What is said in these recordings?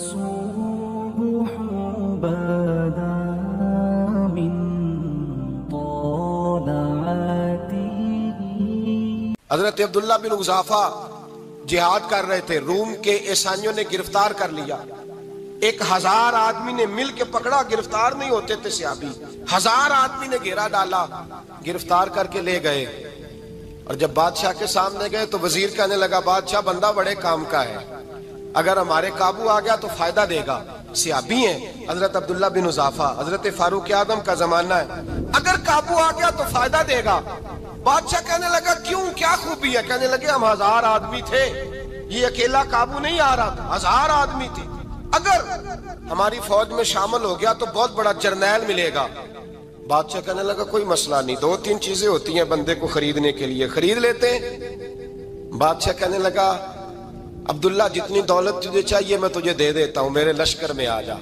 الصبح بدا من طلعته. حضرت عبداللہ بن حذافہ جہاد کر رہے تھے، روم کے عیسائیوں نے گرفتار کر لیا. 1000 آدمی نے مل کے پکڑا، گرفتار نہیں ہوتے تھے صحابی. 1000 آدمی نے گھیرا ڈالا، گرفتار کر کے لے گئے. اور جب بادشاہ کے سامنے گئے تو وزیر کہنے لگا بادشاہ بندہ بڑے کام کا ہے، اگر ہمارے قابو آ گیا تو فائدہ دے گا. صحابی ہیں حضرت عبداللہ بن حذافہ، حضرت فاروق اعظم کا زمانہ ہے، اگر قابو آ گیا تو فائدہ دے گا. بادشاہ کہنے لگا کیوں، کیا خوبی ہے؟ کہنے لگے ہم 1000 آدمی تھے، یہ اکیلا قابو نہیں آ رہا تھا، 1000 آدمی تھے، اگر ہماری فوج میں شامل ہو گیا تو بہت بڑا جرنیل ملے گا. بادشاہ کہنے لگا کوئی مسئلہ نہیں، 2-3 چیزیں ہوتی ہیں بندے کو خریدنے کے لیے، خرید لیتے ہیں. بادشاہ کہنے لگا عبداللہ جتنی دولت تجھے چاہیے میں تجھے دے دیتا ہوں، میرے لشکر میں آ جا،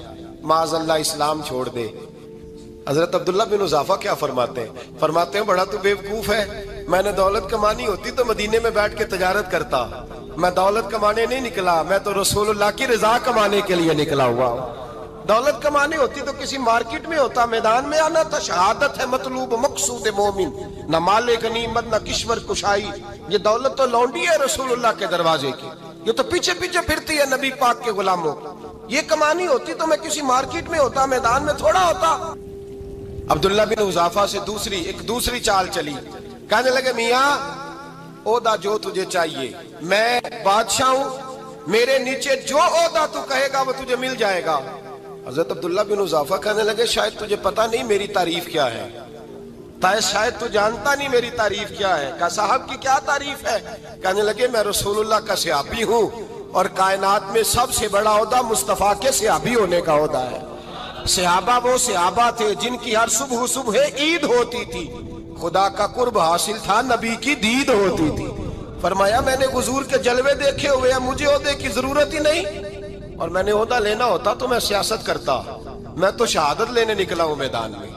معاذ اللہ اسلام چھوڑ دے. حضرت عبداللہ بن حذافہ کیا فرماتے ہیں؟ فرماتے ہیں بڑا تو بیوقوف ہے، میں نے دولت کمانی ہوتی تو مدینے میں بیٹھ کے تجارت کرتا. میں دولت کمانے نہیں نکلا، میں تو رسول اللہ کی رضا کمانے کے لیے نکلا ہوا ہوں. دولت کمانے ہوتی تو کسی مارکیٹ میں ہوتا، میدان میں آنا تھا. شہادت ہے مطلوب مقصود مومن، نہ مال غنیمت نہ کشور کشائی. یہ دولت تو لونڈی ہے رسول اللہ کے دروازے کی، یہ تو پیچھے پیچھے پھرتی ہے نبی پاک کے غلاموں. یہ کمانی ہوتی تو میں کسی مارکیٹ میں ہوتا، میدان میں تھوڑا ہوتا. عبداللہ بن حذافہ سے ایک دوسری چال چلی. کہنے لگے میاں عہدہ جو تجھے چاہیے، میں بادشاہ ہوں، میرے نیچے جو عہدہ تو کہے گا وہ تجھے مل جائے گا. حضرت عبداللہ بن حذافہ کہنے لگے شاید تجھے پتہ نہیں میری تعریف کیا ہے، شاید تو جانتا نہیں میری تعریف کیا ہے. کہا صاحب کی کیا تعریف ہے؟ کہنے لگے میں رسول اللہ کا صحابی ہوں اور کائنات میں سب سے بڑا عہدہ مصطفیٰ کے صحابی ہونے کا عہدہ ہے. صحابہ وہ صحابہ تھے جن کی ہر صبح عید ہوتی تھی، خدا کا قرب حاصل تھا، نبی کی دید ہوتی تھی. فرمایا میں نے حضور کے جلوے دیکھے ہوئے ہیں، مجھے عہدے کی ضرورت ہی نہیں، اور میں نے عہدہ لینا ہوتا تو میں سیاست کرتا، میں تو شہادت لینے نکلا ہوں میدان میں،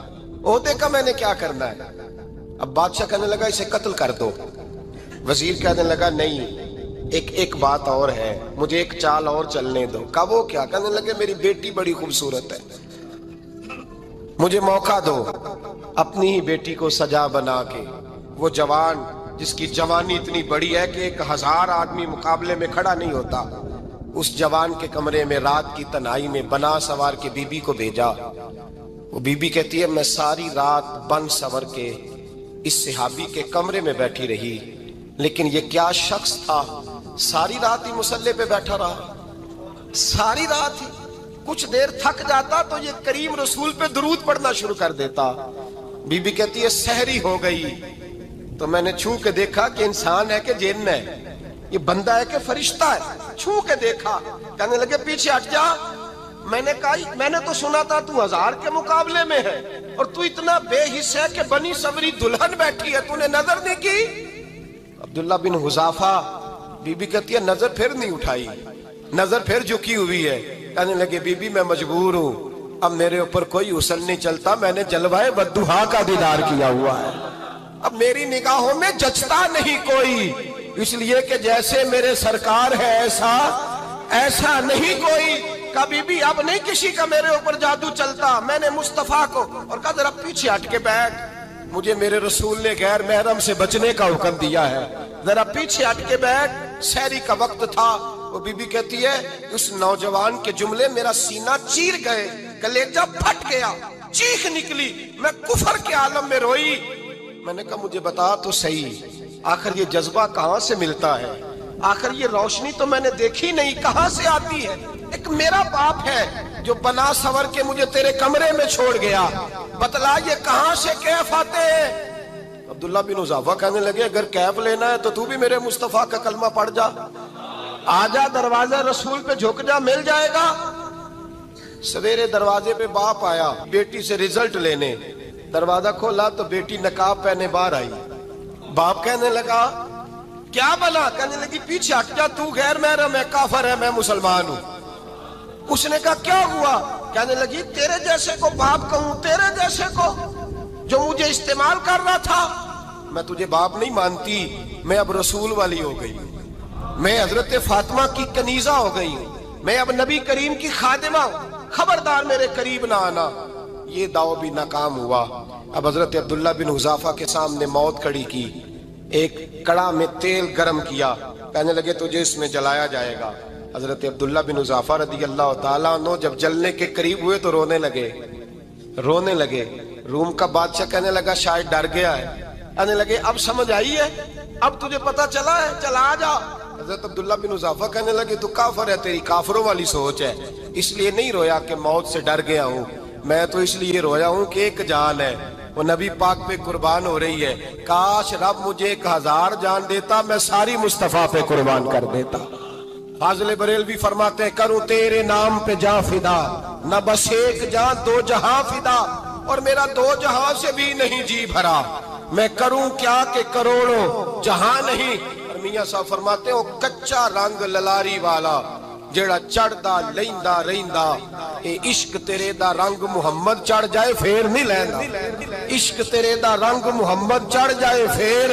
عہدے کا میں نے کیا کرنا ہے. اب بادشاہ کہنے لگا اسے قتل کر دو. وزیر کہنے لگا نہیں، ایک بات اور ہے، مجھے ایک چال اور چلنے دو. کہا وہ کیا؟ کہنے لگے میری بیٹی بڑی خوبصورت ہے، مجھے موقع دو اپنی ہی بیٹی کو سجا بنا کے. وہ جوان جس کی جوانی اتنی بڑی ہے کہ 1000 آدمی مقابلے میں کھڑا نہیں ہوتا، اس جوان کے کمرے میں رات کی تنہائی میں بنا سوار کے بی بی کو بھیجا. وہ بی بی کہتی ہے میں ساری رات بن سور کے اس صحابی کے کمرے میں بیٹھی رہی، لیکن یہ کیا شخص تھا، ساری رات ہی مسلح پہ بیٹھا رہا، ساری رات ہی. کچھ دیر تھک جاتا تو یہ کریم رسول پہ درود پڑھنا شروع کر دیتا. بی بی کہتی ہے سحری ہو گئی تو میں نے چھو کے دیکھا کہ انسان ہے کہ جن ہے، یہ بندہ ہے کہ فرشتہ ہے، چھو کے دیکھا. کہنے لگے پیچھے ہٹ جا. میں نے کہا میں نے تو سنا تھا تو 1000 کے مقابلے میں ہے اور تو اتنا بے حس ہے کہ بنی صبری دلہن بیٹھی ہے، تو نے نظر نہیں کی. عبداللہ بن حذافہ بی بی کہتی ہے نظر پھر نہیں اٹھائی، نظر پھر جھکی ہوئی ہے. کہنے لگے بی بی میں مجبور ہوں، اب میرے اوپر کوئی حسن نہیں چلتا، میں نے جلوہ بدوحا کا دیدار کیا ہوا ہے، اب میری نگاہوں میں جچتا نہیں کوئی، اس لیے کہ جیسے میرے سرکار ہے ایسا نہیں کوئی. کبھی بھی اب نہیں کسی کا میرے اوپر جادو چلتا، میں نے مصطفیٰ کو. اور کہا ذرا پیچھے ہٹ کے بیٹھ، مجھے میرے رسول نے غیر محرم سے بچنے کا حکم دیا ہے، ذرا پیچھے ہٹ کے بیٹھ. سحری کا وقت تھا. وہ بی بی کہتی ہے اس نوجوان کے جملے میرا سینہ چیر گئے، کلیجہ پھٹ گیا، چیخ نکلی، میں کفر کے عالم میں روئی. میں نے کہا مجھے بتا تو صحیح، آخر یہ جذبہ کہاں سے ملتا ہے، آخر یہ روشنی تو میں نے دیکھی نہیں، کہاں سے آتی ہے؟ ایک میرا باپ ہے جو بنا سور کے مجھے تیرے کمرے میں چھوڑ گیا، بتلا یہ کہاں سے کیف آتے ہیں؟ عبداللہ بن حذافہ کہنے لگے اگر کیف لینا ہے تو تو بھی میرے مصطفیٰ کا کلمہ پڑھ جا، آجا دروازہ رسول پہ جھک جا، مل جائے گا. سویرے دروازے پہ باپ آیا بیٹی سے رزلٹ لینے، دروازہ کھولا تو بیٹی نقاب پہنے باہر آئی. باپ کہنے لگا کیا بنا؟ کہنے لگی پیچھے ہٹ جا، تو غیر محرم ہے، کافر ہے، میں مسلمان ہوں. اس نے کہا کیا ہوا؟ کہنے لگی تیرے جیسے کو باپ کہوں، تیرے جیسے کو جو مجھے استعمال کر رہا تھا. میں تجھے باپ نہیں مانتی، میں اب رسول والی ہو گئی، میں حضرت فاطمہ کی کنیزہ ہو گئی ہوں، میں اب نبی کریم کی خادمہ ہوں، خبردار میرے قریب نہ آنا۔ یہ دعو بھی ناکام ہوا۔ اب حضرت عبداللہ بن حذافہ کے سامنے موت کھڑی کی، ایک کڑا میں تیل گرم کیا، کہنے لگے تجھے اس میں جلایا جائے گا۔ حضرت عبداللہ بن حذافہ رضی اللہ تعالیٰ عنہ جب جلنے کے قریب ہوئے تو رونے لگے۔ روم کا بادشاہ کہنے لگا شاید ڈر گیا ہے، کہنے لگے اب سمجھ آئی ہے، اب تجھے پتا چلا ہے، چلا آ جا۔ حضرت عبداللہ بن حذافہ کہنے لگے تو کافر ہے، تیری کافروں والی سوچ ہے، اس لیے نہیں رویا کہ موت سے ڈر گیا ہوں، میں تو اس لیے رویا ہوں کہ ایک جان ہے، وہ نبی پاک پہ قربان ہو رہی ہے، کاش رب مجھے 1000 جان دیتا، میں ساری مصطفیٰ پہ قربان کر دیتا۔ فاضل بریلوی فرماتے ہیں کروں تیرے نام پہ جاں فدا، نہ بس ایک جاں 2 جہاں فدا، اور میرا 2 جہاں سے بھی نہیں جی بھرا، میں کروں کیا کہ کروڑوں جہاں نہیں۔ اور میاں صاحب فرماتے ہیں وہ کچا رنگ للاری والا جیڑا چڑھدا لیندا رہندا، اے عشق تیرے دا رنگ محمد چڑھ جائے پھر نہیں لیندا، عشق تیرے دا رنگ محمد چڑھ جائے پھر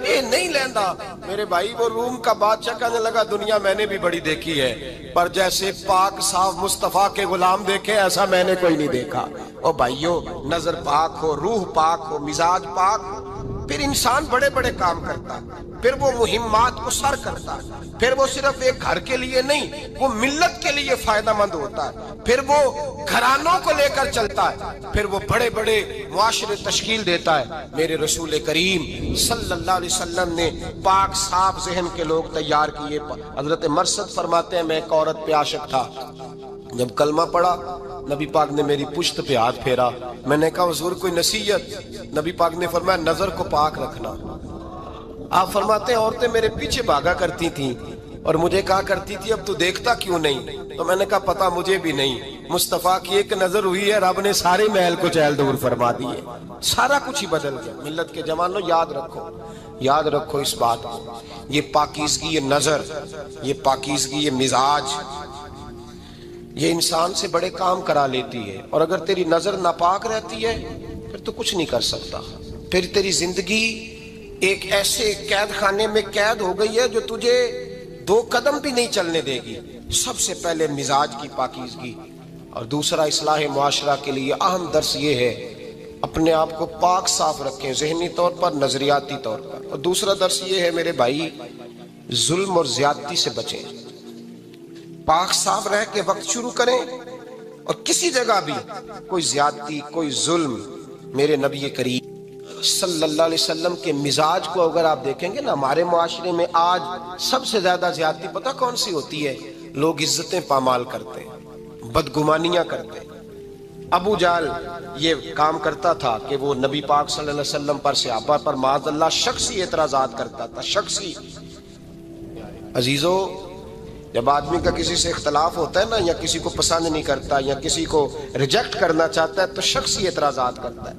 اے نہیں لیندا۔ میرے بھائی وہ روم کا بادشاہ کہنے لگا دنیا میں نے بھی بڑی دیکھی ہے، پر جیسے پاک صاف مصطفیٰ کے غلام دیکھے ایسا میں نے کوئی نہیں دیکھا۔ او بھائیو، نظر پاک ہو، روح پاک ہو، مزاج پاک ہو، پھر انسان بڑے بڑے کام کرتا ہے، پھر وہ مہمات کو سر کرتا ہے، پھر وہ صرف ایک گھر کے لیے نہیں، وہ ملت کے لیے فائدہ مند ہوتا ہے، پھر وہ گھرانوں کو لے کر چلتا ہے، پھر وہ بڑے بڑے معاشرے تشکیل دیتا ہے۔ میرے رسول کریم صلی اللہ علیہ وسلم نے پاک صاف ذہن کے لوگ تیار کیے۔ حضرت مرثد فرماتے ہیں میں ایک عورت پہ عاشق تھا، جب کلمہ پڑھا نبی پاک نے میری پشت پہ ہاتھ پھیرا، میں نے کہا حضور کوئی نصیحت؟ نبی پاک نے فرمایا نظر کو پاک رکھنا۔ آپ فرماتے ہیں عورتیں میرے پیچھے بھاگا کرتی تھیں اور مجھے کہا کرتی تھی اب تو دیکھتا کیوں نہیں؟ تو میں نے کہا پتا مجھے بھی نہیں، مصطفیٰ کی ایک نظر ہوئی ہے رب نے سارے محل کو چہل دور فرما دیے، سارا کچھ ہی بدل گیا۔ ملت کے جوانوں یاد رکھو اس بات کو، یہ پاکیزگی، یہ نظر، یہ پاکیزگی، یہ مزاج، یہ انسان سے بڑے کام کرا لیتی ہے، اور اگر تیری نظر ناپاک رہتی ہے پھر تو کچھ نہیں کر سکتا، پھر تیری زندگی ایک ایسے قید خانے میں قید ہو گئی ہے جو تجھے 2 قدم بھی نہیں چلنے دے گی۔ سب سے پہلے مزاج کی پاکیزگی، اور دوسرا اصلاح معاشرہ کے لیے اہم درس یہ ہے اپنے آپ کو پاک صاف رکھیں، ذہنی طور پر، نظریاتی طور پر، اور دوسرا درس یہ ہے میرے بھائی ظلم اور زیادتی سے بچیں، پاک صاف رہ کے وقت شروع کریں، اور کسی جگہ بھی کوئی زیادتی، کوئی ظلم، میرے نبی کریم صلی اللہ علیہ وسلم کے مزاج کو اگر آپ دیکھیں گے نا، ہمارے معاشرے میں آج سب سے زیادہ زیادتی پتہ کون سی ہوتی ہے؟ لوگ عزتیں پامال کرتے، بدگمانیاں کرتے۔ ابو جہل یہ کام کرتا تھا کہ وہ نبی پاک صلی اللہ علیہ وسلم پر، صحابہ پر معاذ اللہ شخصی اعتراضات کرتا تھا، شخصی۔ عزیزو، جب آدمی کا کسی سے اختلاف ہوتا ہے نا، یا کسی کو پسند نہیں کرتا یا کسی کو ریجیکٹ کرنا چاہتا ہے تو شخصی اعتراضات کرتا ہے۔